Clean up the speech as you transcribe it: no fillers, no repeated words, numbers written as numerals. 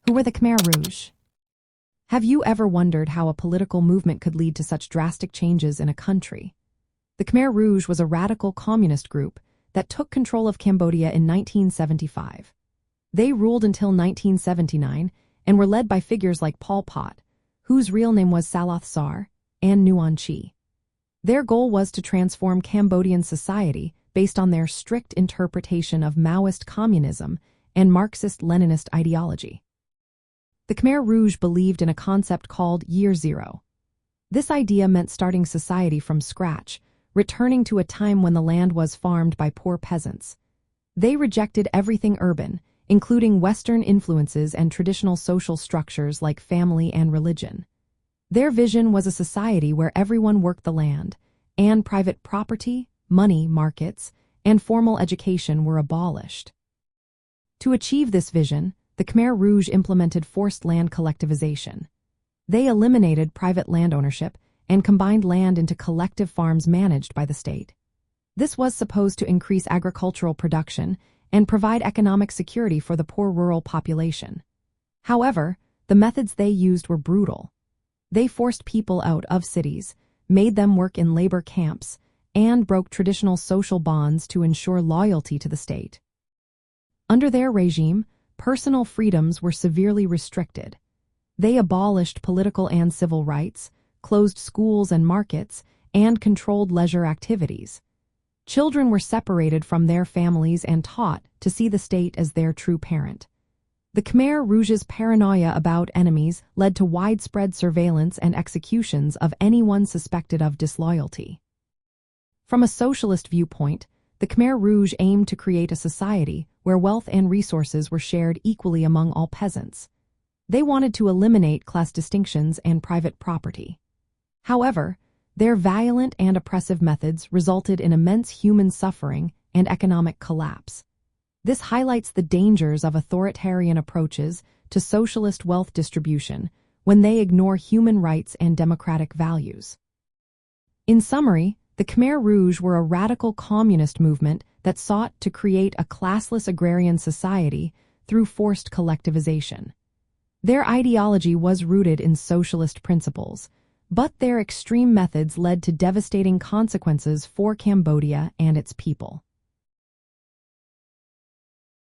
Who were the Khmer Rouge? Have you ever wondered how a political movement could lead to such drastic changes in a country? The Khmer Rouge was a radical communist group that took control of Cambodia in 1975. They ruled until 1979 and were led by figures like Pol Pot, whose real name was Saloth Sar, and Nuon Chi. Their goal was to transform Cambodian society based on their strict interpretation of Maoist communism and Marxist-Leninist ideology. The Khmer Rouge believed in a concept called Year Zero. This idea meant starting society from scratch, returning to a time when the land was farmed by poor peasants. They rejected everything urban, including Western influences and traditional social structures like family and religion. Their vision was a society where everyone worked the land, and private property, money markets, and formal education were abolished. To achieve this vision, the Khmer Rouge implemented forced land collectivization. They eliminated private land ownership and combined land into collective farms managed by the state. This was supposed to increase agricultural production and provide economic security for the poor rural population. However, the methods they used were brutal. They forced people out of cities, made them work in labor camps, and broke traditional social bonds to ensure loyalty to the state. Under their regime, personal freedoms were severely restricted. They abolished political and civil rights, closed schools and markets, and controlled leisure activities. Children were separated from their families and taught to see the state as their true parent. The Khmer Rouge's paranoia about enemies led to widespread surveillance and executions of anyone suspected of disloyalty. From a socialist viewpoint, the Khmer Rouge aimed to create a society where wealth and resources were shared equally among all peasants. They wanted to eliminate class distinctions and private property. However, their violent and oppressive methods resulted in immense human suffering and economic collapse. This highlights the dangers of authoritarian approaches to socialist wealth distribution when they ignore human rights and democratic values. In summary, the Khmer Rouge were a radical communist movement that sought to create a classless agrarian society through forced collectivization. Their ideology was rooted in socialist principles, but their extreme methods led to devastating consequences for Cambodia and its people.